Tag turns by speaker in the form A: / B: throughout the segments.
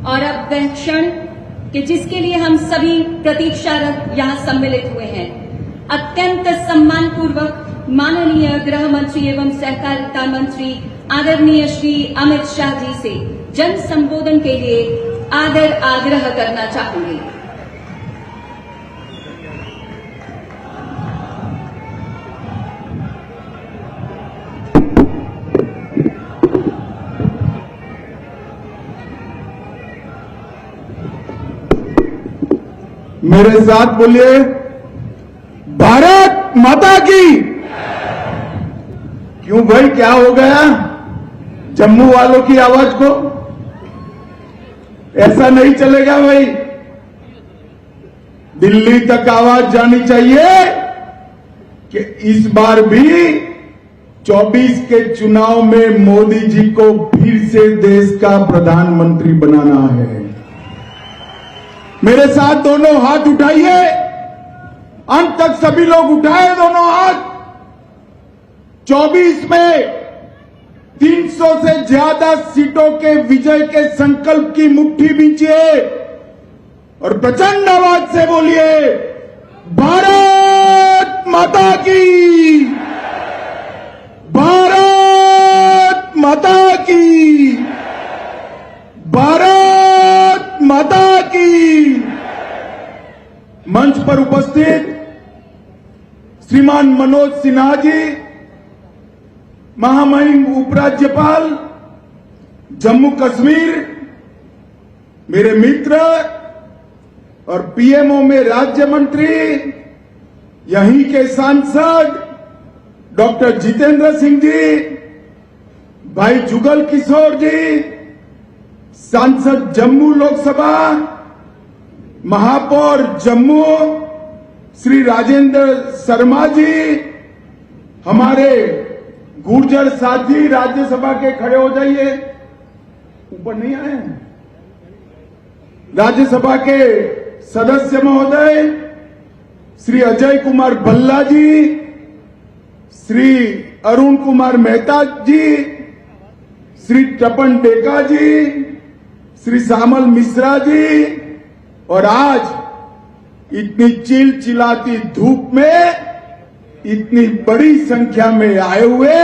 A: और अब वह क्षण कि जिसके लिए हम सभी प्रतीक्षारत यहाँ सम्मिलित हुए हैं, अत्यंत सम्मानपूर्वक माननीय गृह मंत्री एवं सहकारिता मंत्री आदरणीय श्री अमित शाह जी से जन संबोधन के लिए आदर आग्रह करना चाहूंगी।
B: मेरे साथ बोलिए, भारत माता की। क्यों भाई, क्या हो गया जम्मू वालों की आवाज को? ऐसा नहीं चलेगा भाई, दिल्ली तक आवाज जानी चाहिए कि इस बार भी 24 के चुनाव में मोदी जी को फिर से देश का प्रधानमंत्री बनाना है। मेरे साथ दोनों हाथ उठाइए, अंत तक सभी लोग उठाए दोनों हाथ। 24 में 300 से ज्यादा सीटों के विजय के संकल्प की मुट्ठी बींचिए और प्रचंड आवाज से बोलिए, भारत माता की, भारत माता की, भारत माता की। मंच पर उपस्थित श्रीमान मनोज सिन्हा जी, महामहिम उपराज्यपाल जम्मू कश्मीर, मेरे मित्र और पीएमओ में राज्य मंत्री, यहीं के सांसद डॉक्टर जितेंद्र सिंह जी, भाई जुगल किशोर जी, सांसद जम्मू लोकसभा, महापौर जम्मू श्री राजेंद्र शर्मा जी, हमारे गुर्जर साथी राज्यसभा के खड़े हो जाइए, ऊपर नहीं आए हैं, राज्यसभा के सदस्य महोदय श्री अजय कुमार भल्ला जी, श्री अरुण कुमार मेहता जी, श्री तपन डेका जी, श्री श्यामल मिश्रा जी, और आज इतनी चिलचिलाती धूप में इतनी बड़ी संख्या में आए हुए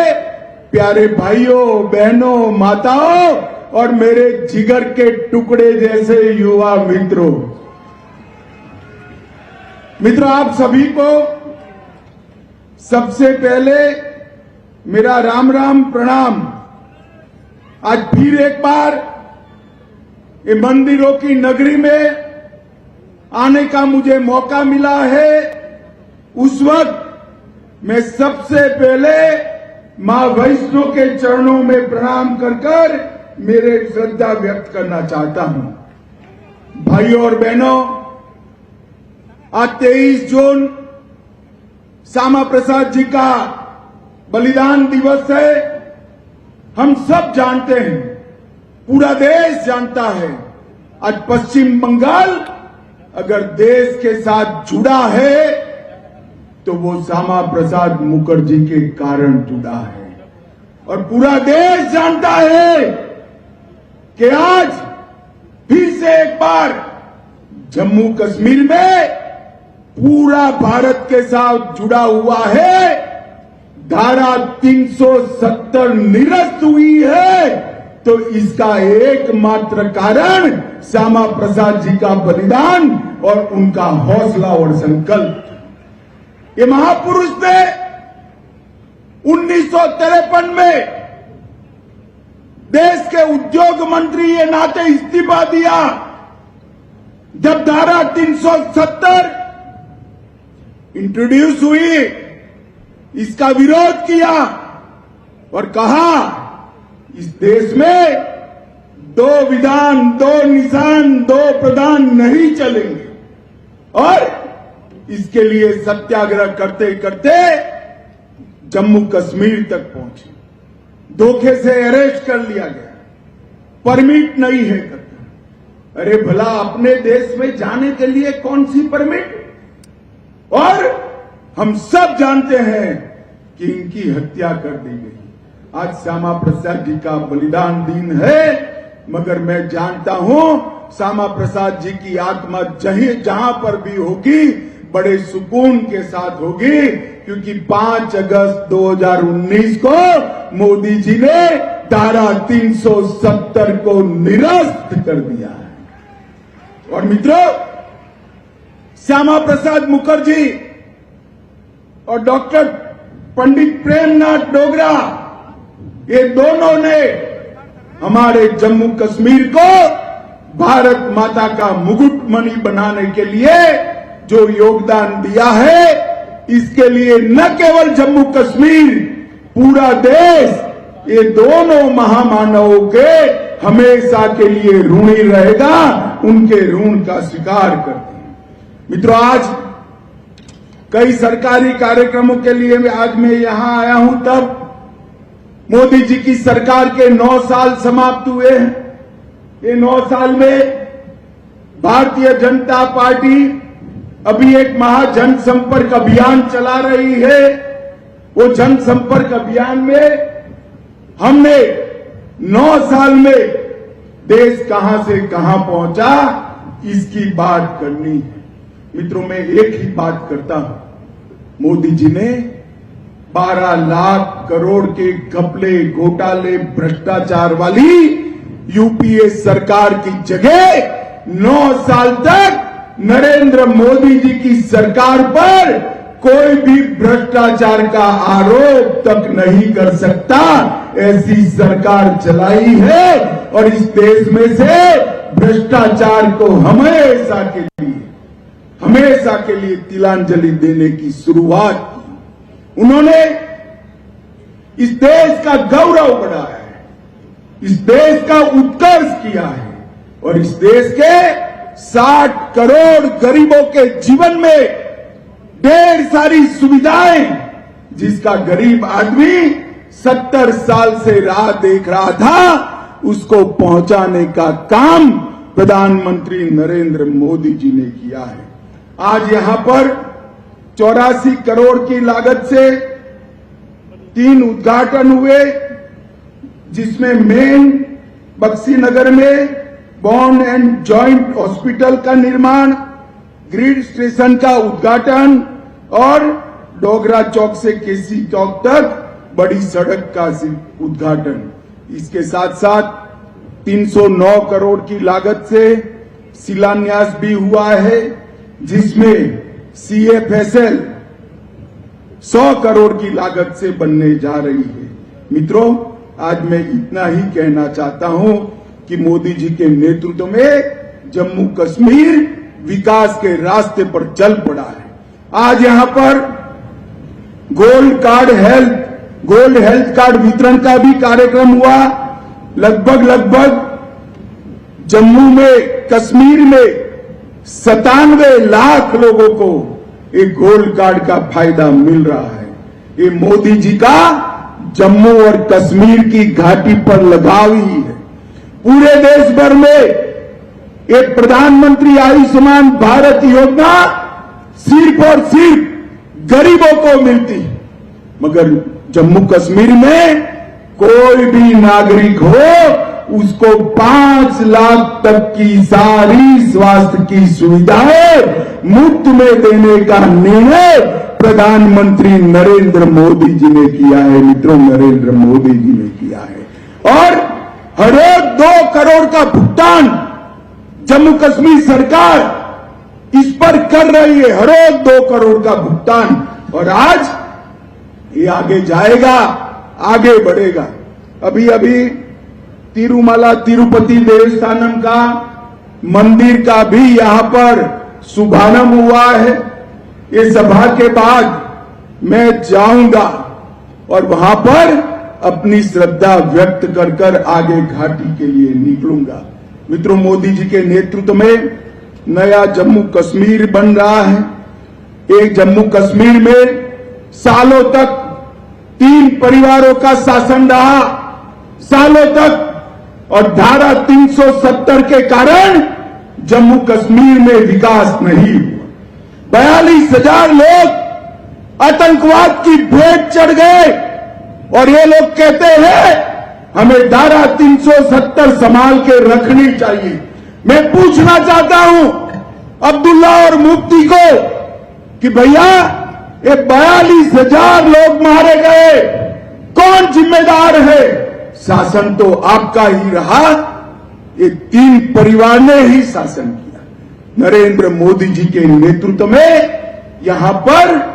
B: प्यारे भाइयों बहनों माताओं और मेरे जिगर के टुकड़े जैसे युवा मित्रों, आप सभी को सबसे पहले मेरा राम राम प्रणाम। आज फिर एक बार ये मंदिरों की नगरी में आने का मुझे मौका मिला है। उस वक्त मैं सबसे पहले मां वैष्णो के चरणों में प्रणाम कर मेरे श्रद्धा व्यक्त करना चाहता हूं। भाइयों और बहनों, आज 23 जून श्यामा प्रसाद जी का बलिदान दिवस है। हम सब जानते हैं, पूरा देश जानता है, आज पश्चिम बंगाल अगर देश के साथ जुड़ा है तो वो श्यामा प्रसाद मुखर्जी के कारण जुड़ा है। और पूरा देश जानता है कि आज फिर से एक बार जम्मू कश्मीर में पूरा भारत के साथ जुड़ा हुआ है। धारा 370 निरस्त हुई है तो इसका एकमात्र कारण श्यामा प्रसाद जी का बलिदान और उनका हौसला और संकल्प। ये महापुरुष ने 1953 में देश के उद्योग मंत्री के नाते इस्तीफा दिया। जब धारा 370 इंट्रोड्यूस हुई, इसका विरोध किया और कहा इस देश में दो विधान, दो निशान, दो प्रधान नहीं चलेंगे। और इसके लिए सत्याग्रह करते करते जम्मू कश्मीर तक पहुंचे। धोखे से अरेस्ट कर लिया गया, परमिट नहीं है करता। अरे भला अपने देश में जाने के लिए कौन सी परमिट? और हम सब जानते हैं कि इनकी हत्या कर दी गई। आज श्यामा प्रसाद जी का बलिदान दिन है मगर मैं जानता हूं श्यामा प्रसाद जी की आत्मा जहां पर भी होगी बड़े सुकून के साथ होगी, क्योंकि 5 अगस्त 2019 को मोदी जी ने धारा 370 को निरस्त कर दिया है। और मित्रों, श्यामा प्रसाद मुखर्जी और डॉक्टर पंडित प्रेमनाथ डोगरा, ये दोनों ने हमारे जम्मू कश्मीर को भारत माता का मुकुटमणि बनाने के लिए जो योगदान दिया है, इसके लिए न केवल जम्मू कश्मीर, पूरा देश ये दोनों महामानवों के हमेशा के लिए ऋणी रहेगा, उनके ऋण का स्वीकार करते हैं। मित्रों, आज कई सरकारी कार्यक्रमों के लिए आज मैं यहां आया हूं, तब मोदी जी की सरकार के 9 साल समाप्त हुए हैं। ये 9 साल में भारतीय जनता पार्टी अभी एक महाजन संपर्क अभियान चला रही है। वो जन संपर्क अभियान में हमने 9 साल में देश कहां से कहां पहुंचा, इसकी बात करनी है। मित्रों, मैं एक ही बात करता हूं, मोदी जी ने 12 लाख करोड़ के घपले, घोटाले, भ्रष्टाचार वाली यूपीए सरकार की जगह 9 साल तक नरेंद्र मोदी जी की सरकार पर कोई भी भ्रष्टाचार का आरोप तक नहीं कर सकता, ऐसी सरकार चलाई है। और इस देश में से भ्रष्टाचार को हमेशा के लिए तिलांजलि देने की शुरुआत की। उन्होंने इस देश का गौरव बढ़ाया है, इस देश का उत्कर्ष किया है, और इस देश के 60 करोड़ गरीबों के जीवन में ढेर सारी सुविधाएं, जिसका गरीब आदमी 70 साल से राह देख रहा था, उसको पहुंचाने का काम प्रधानमंत्री नरेंद्र मोदी जी ने किया है। आज यहां पर 84 करोड़ की लागत से 3 उद्घाटन हुए, जिसमें मेन बक्सी नगर में बॉन्ड एंड जॉइंट हॉस्पिटल का निर्माण, ग्रिड स्टेशन का उद्घाटन और डोगरा चौक से केसी चौक तक बड़ी सड़क का उद्घाटन। इसके साथ साथ 309 करोड़ की लागत से शिलान्यास भी हुआ है, जिसमें CFSL 100 करोड़ की लागत से बनने जा रही है। मित्रों, आज मैं इतना ही कहना चाहता हूं कि मोदी जी के नेतृत्व में जम्मू कश्मीर विकास के रास्ते पर चल पड़ा है। आज यहां पर गोल्ड हेल्थ कार्ड वितरण का भी कार्यक्रम हुआ। लगभग जम्मू में, कश्मीर में 97 लाख लोगों को एक गोल्ड कार्ड का फायदा मिल रहा है। ये मोदी जी का जम्मू और कश्मीर की घाटी पर लगाव ही है। पूरे देश भर में एक प्रधानमंत्री आयुष्मान भारत योजना सिर्फ और सिर्फ गरीबों को मिलती है, मगर जम्मू कश्मीर में कोई भी नागरिक हो, उसको 5 लाख तक की सारी स्वास्थ्य की सुविधाएं मुफ्त में देने का निर्णय प्रधानमंत्री नरेंद्र मोदी जी ने किया है। मित्रों, नरेंद्र मोदी जी ने किया है। और हर रोज 2 करोड़ का भुगतान जम्मू कश्मीर सरकार इस पर कर रही है। हर रोज 2 करोड़ का भुगतान, और आज ये आगे जाएगा, आगे बढ़ेगा। अभी तिरुमला तिरुपति देवस्थानम का मंदिर का भी यहां पर शुभारंभ हुआ है। ये सभा के बाद मैं जाऊंगा और वहां पर अपनी श्रद्धा व्यक्त कर आगे घाटी के लिए निकलूंगा। मित्रों, मोदी जी के नेतृत्व में नया जम्मू कश्मीर बन रहा है। एक जम्मू कश्मीर में सालों तक 3 परिवारों का शासन रहा, सालों तक, और धारा 370 के कारण जम्मू कश्मीर में विकास नहीं हुआ। 42,000 लोग आतंकवाद की भेंट चढ़ गए, और ये लोग कहते हैं हमें धारा 370 संभाल के रखनी चाहिए। मैं पूछना चाहता हूं अब्दुल्ला और मुफ्ती को कि भैया ये 42,000 लोग मारे गए, कौन जिम्मेदार है? शासन तो आपका ही रहा, ये 3 परिवार ने ही शासन किया। नरेंद्र मोदी जी के नेतृत्व में यहां पर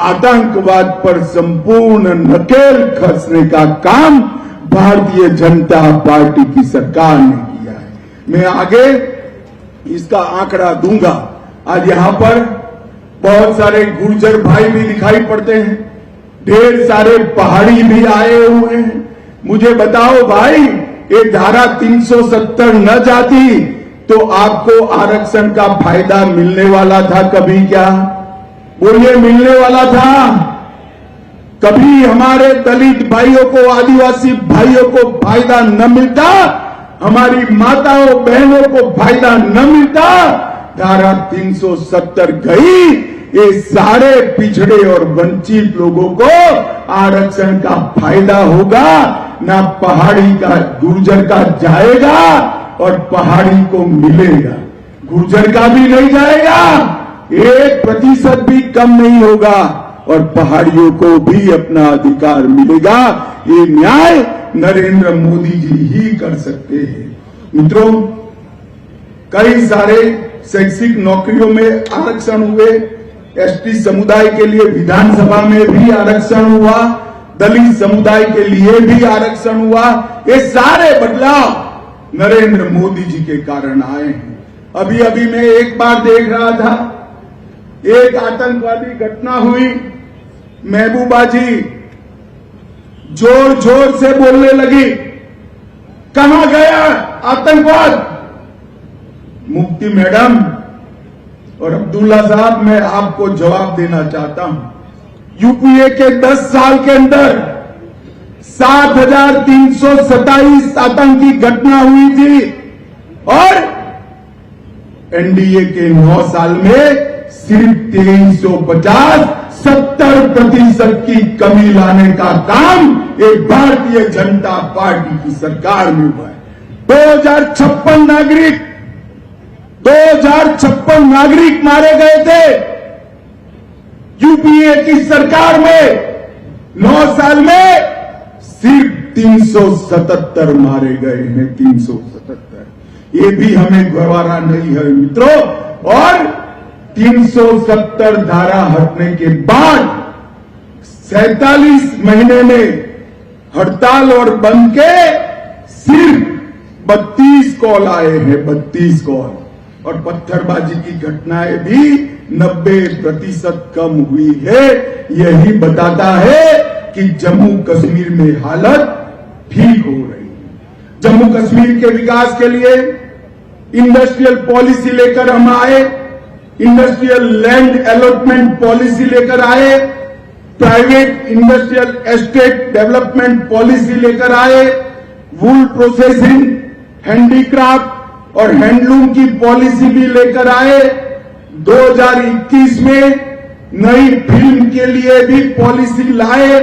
B: आतंकवाद पर संपूर्ण नकेल कसने का काम भारतीय जनता पार्टी की सरकार ने किया है। मैं आगे इसका आंकड़ा दूंगा। आज यहां पर बहुत सारे गुर्जर भाई भी दिखाई पड़ते हैं, ढेर सारे पहाड़ी भी आए हुए हैं। मुझे बताओ भाई, ये धारा 370 न जाती तो आपको आरक्षण का फायदा मिलने वाला था कभी? क्या बोलिए, मिलने वाला था? कभी हमारे दलित भाइयों को, आदिवासी भाइयों को फायदा न मिलता? हमारी माताओं बहनों को फायदा न मिलता? धारा 370 गई, ये सारे पिछड़े और वंचित लोगों को आरक्षण का फायदा होगा, ना पहाड़ी का गुर्जर का जाएगा और पहाड़ी को मिलेगा। गुर्जर का भी नहीं जाएगा, 1% भी कम नहीं होगा और पहाड़ियों को भी अपना अधिकार मिलेगा। ये न्याय नरेंद्र मोदी जी ही कर सकते हैं। मित्रों, कई सारे शैक्षिक नौकरियों में आरक्षण हुए, एसटी समुदाय के लिए विधानसभा में भी आरक्षण हुआ, दलित समुदाय के लिए भी आरक्षण हुआ। ये सारे बदलाव नरेंद्र मोदी जी के कारण आए हैं। अभी अभी मैं एक बार देख रहा था, एक आतंकवादी घटना हुई, महबूबा जी जोर जोर से बोलने लगी, कहां गया आतंकवाद? मुफ्ती मैडम और अब्दुल्ला साहब, मैं आपको जवाब देना चाहता हूं। यूपीए के 10 साल के अंदर 7,327 आतंकी घटना हुई थी और एनडीए के 9 साल में सिर्फ 2350, 70% की कमी लाने का काम एक भारतीय जनता पार्टी की सरकार में हुआ है। 2056 नागरिक मारे गए थे यूपीए की सरकार में, 9 साल में सिर्फ 377 मारे गए हैं। 377, ये भी हमें गवारा नहीं है मित्रों। और 370 धारा हटने के बाद 47 महीने में हड़ताल और बंद के सिर्फ 32 कॉल आए हैं, 32 कॉल। और पत्थरबाजी की घटनाएं भी 90% कम हुई है। यही बताता है कि जम्मू कश्मीर में हालत ठीक हो रही है। जम्मू कश्मीर के विकास के लिए इंडस्ट्रियल पॉलिसी लेकर हम आए, इंडस्ट्रियल लैंड अलॉटमेंट पॉलिसी लेकर आए, private industrial estate development policy लेकर आए, वूल प्रोसेसिंग, हैंडीक्राफ्ट और हैंडलूम की पॉलिसी भी लेकर आए। 2021 में नई फिल्म के लिए भी पॉलिसी लाए,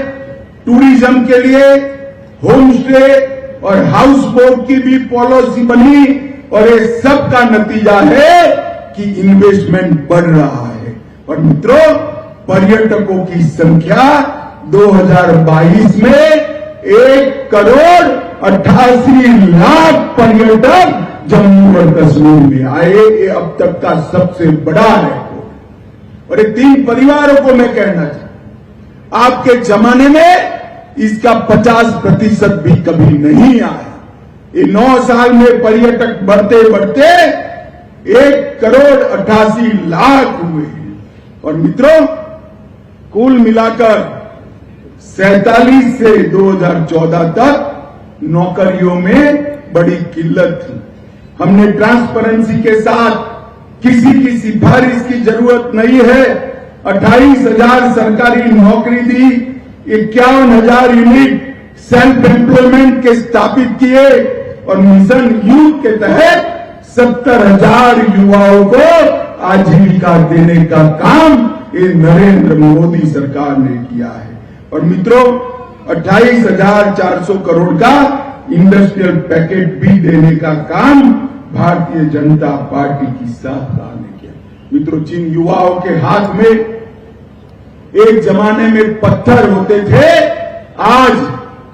B: टूरिज्म के लिए होम स्टे और हाउस बोट की भी पॉलिसी बनी। और ये सब का नतीजा है कि इन्वेस्टमेंट बढ़ रहा है। और मित्रों, पर्यटकों की संख्या 2022 में 1,88,00,000 पर्यटक जम्मू और कश्मीर में आए। ये अब तक का सबसे बड़ा रिकॉर्ड। और ये 3 परिवारों को मैं कहना चाहता हूं, आपके जमाने में इसका 50% भी कभी नहीं आया। ये 9 साल में पर्यटक बढ़ते बढ़ते 1,88,00,000 हुए हैं। और मित्रों, कुल मिलाकर 47 से 2014 तक नौकरियों में बड़ी किल्लत थी। हमने ट्रांसपेरेंसी के साथ, किसी की सिफारिश की जरूरत नहीं है, 28,000 सरकारी नौकरी दी, 51,000 यूनिट सेल्फ एम्प्लॉयमेंट के स्थापित किए और मिशन यूथ के तहत 70,000 युवाओं को आजीविका देने का काम ये नरेंद्र मोदी सरकार ने किया है। और मित्रों, 28,400 करोड़ का इंडस्ट्रियल पैकेज भी देने का काम भारतीय जनता पार्टी की सरकार ने किया। मित्रों, जिन युवाओं के हाथ में एक जमाने में पत्थर होते थे, आज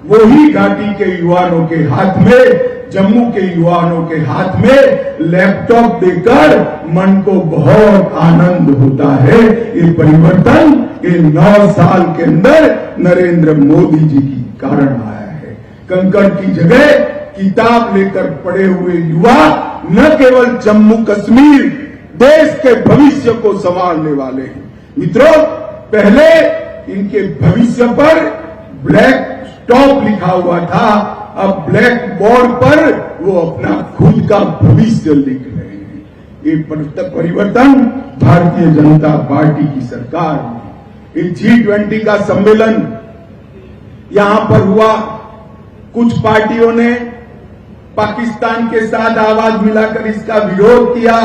B: वही घाटी के युवाओं के हाथ में, जम्मू के युवाओं के हाथ में लैपटॉप देकर मन को बहुत आनंद होता है। ये परिवर्तन ये 9 साल के अंदर नरेंद्र मोदी जी के कारण आया है। कंकड़ की जगह किताब लेकर पढ़े हुए युवा न केवल जम्मू कश्मीर, देश के भविष्य को संभालने वाले हैं। मित्रों, पहले इनके भविष्य पर ब्लैक स्टॉप लिखा हुआ था, अब ब्लैक बोर्ड पर वो अपना खुद का भविष्य लिख रहे हैं। ये परिवर्तन भारतीय जनता पार्टी की सरकार में। ये G20 का सम्मेलन यहां पर हुआ, कुछ पार्टियों ने पाकिस्तान के साथ आवाज मिलाकर इसका विरोध किया।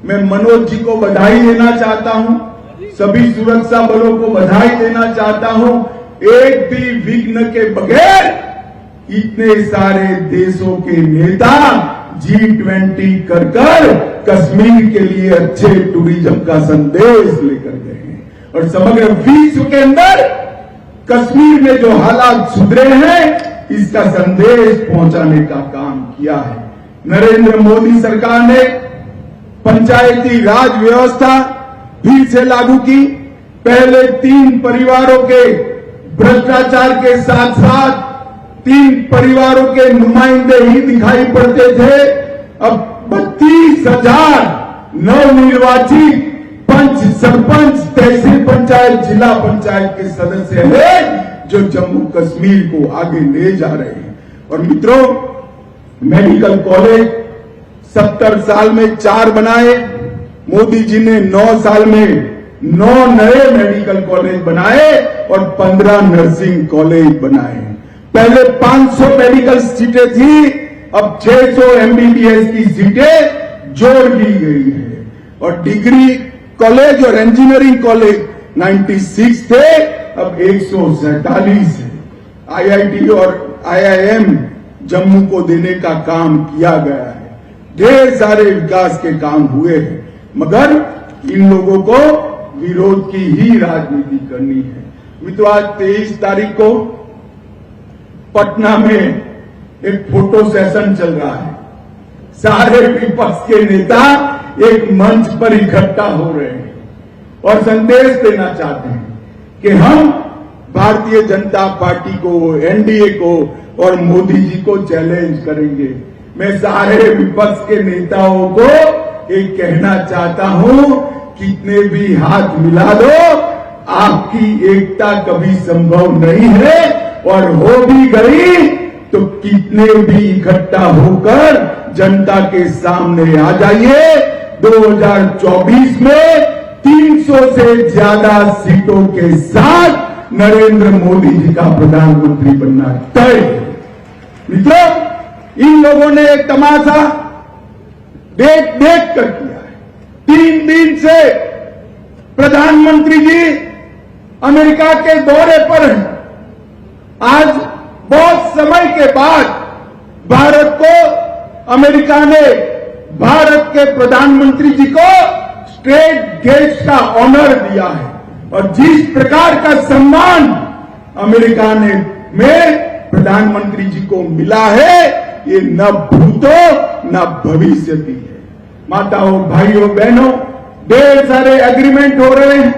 B: मैं मनोज जी को बधाई देना चाहता हूं, सभी सुरक्षा बलों को बधाई देना चाहता हूं। एक भी विघ्न के बगैर इतने सारे देशों के नेता G20 कर कश्मीर के लिए अच्छे टूरिज्म का संदेश लेकर गए हैं और समग्र विश्व के अंदर कश्मीर में जो हालात सुधरे हैं, इसका संदेश पहुंचाने का काम किया है। नरेंद्र मोदी सरकार ने पंचायती राज व्यवस्था फिर से लागू की। पहले 3 परिवारों के भ्रष्टाचार के साथ साथ 3 परिवारों के नुमाइंदे ही दिखाई पड़ते थे। अब 32,000 नवनिर्वाचित पंच, सरपंच, तहसील पंचायत, जिला पंचायत के सदस्य हैं जो जम्मू कश्मीर को आगे ले जा रहे हैं। और मित्रों, मेडिकल कॉलेज 70 साल में 4 बनाए, मोदी जी ने 9 साल में 9 नए मेडिकल कॉलेज बनाए और 15 नर्सिंग कॉलेज बनाए। पहले 500 मेडिकल सीटें थी, अब 600 MBBS की सीटें जोड़ दी गई है। और डिग्री कॉलेज और इंजीनियरिंग कॉलेज 96 थे, अब 147 है। IIT और IIM जम्मू को देने का काम किया गया है। ढेर सारे विकास के काम हुए हैं, मगर इन लोगों को विरोध की ही राजनीति करनी है। मित्रों, आज 23 तारीख को पटना में एक फोटो सेशन चल रहा है। सारे विपक्ष के नेता एक मंच पर इकट्ठा हो रहे हैं और संदेश देना चाहते हैं कि हम भारतीय जनता पार्टी को, NDA को और मोदी जी को चैलेंज करेंगे। मैं सारे विपक्ष के नेताओं को एक कहना चाहता हूं, कितने भी हाथ मिला दो, आपकी एकता कभी संभव नहीं है, और हो भी गई तो कितने भी इकट्ठा होकर जनता के सामने आ जाइए। 2024 में 300 से ज्यादा सीटों के साथ नरेंद्र मोदी जी का प्रधानमंत्री बनना तय है। मित्रों, इन लोगों ने एक तमाशा देख कर किया है। 3 दिन से प्रधानमंत्री जी अमेरिका के दौरे पर हैं। आज बहुत समय के बाद भारत को, अमेरिका ने भारत के प्रधानमंत्री जी को स्टेट गेस्ट का ऑनर दिया है। और जिस प्रकार का सम्मान अमेरिका ने में प्रधानमंत्री जी को मिला है, ये न भूतो न भविष्य की है। माताओं, भाइयों, बहनों, ढेर सारे एग्रीमेंट हो रहे हैं।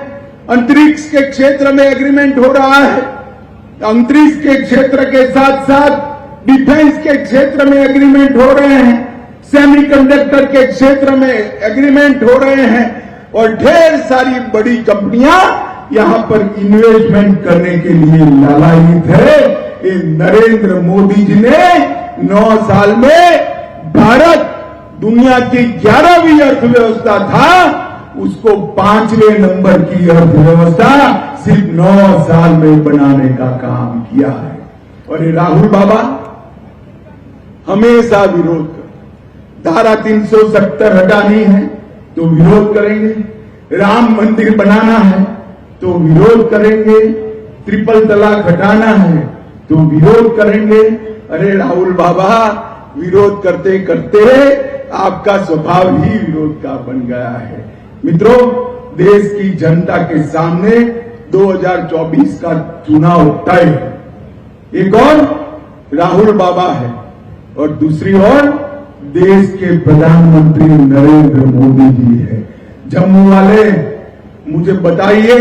B: अंतरिक्ष के क्षेत्र में एग्रीमेंट हो रहा है। अंतरिक्ष के क्षेत्र के साथ साथ डिफेंस के क्षेत्र में एग्रीमेंट हो रहे हैं। सेमीकंडक्टर के क्षेत्र में एग्रीमेंट हो रहे हैं और ढेर सारी बड़ी कंपनियां यहां पर इन्वेस्टमेंट करने के लिए लालायित है। ये नरेंद्र मोदी जी ने 9 साल में भारत दुनिया की 11वीं अर्थव्यवस्था था, उसको 5वें नंबर की अर्थव्यवस्था सिर्फ 9 साल में बनाने का काम किया है। और ये राहुल बाबा हमेशा विरोध कर, धारा 370 हटानी है तो विरोध करेंगे, राम मंदिर बनाना है तो विरोध करेंगे, ट्रिपल तलाक हटाना है तो विरोध करेंगे। अरे राहुल बाबा, विरोध करते करते आपका स्वभाव ही विरोध का बन गया है। मित्रों, देश की जनता के सामने 2024 का चुनाव तय है। एक और राहुल बाबा है और दूसरी ओर देश के प्रधानमंत्री नरेंद्र मोदी जी है। जम्मू वाले मुझे बताइए,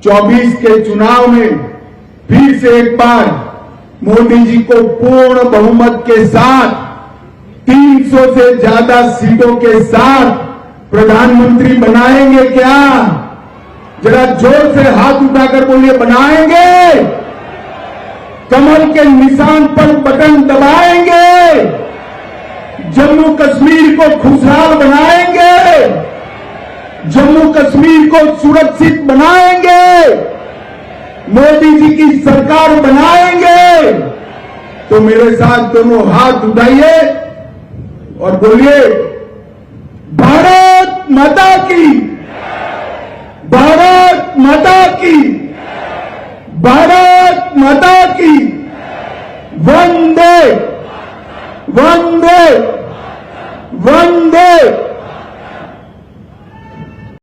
B: 24 के चुनाव में फिर से एक बार मोदी जी को पूर्ण बहुमत के साथ 300 से ज्यादा सीटों के साथ प्रधानमंत्री बनाएंगे क्या? जरा जोर से हाथ उठाकर बोलिए, बनाएंगे? कमल के निशान पर बटन दबाएंगे? जम्मू कश्मीर को खुशहाल बनाएंगे? जम्मू कश्मीर को सुरक्षित बनाएंगे? मोदी जी की सरकार बनाएंगे? तो मेरे साथ दोनों हाथ उठाइए और बोलिए, भारत माता की, भारत माता की, भारत माता की, वंदे वंदे वंदे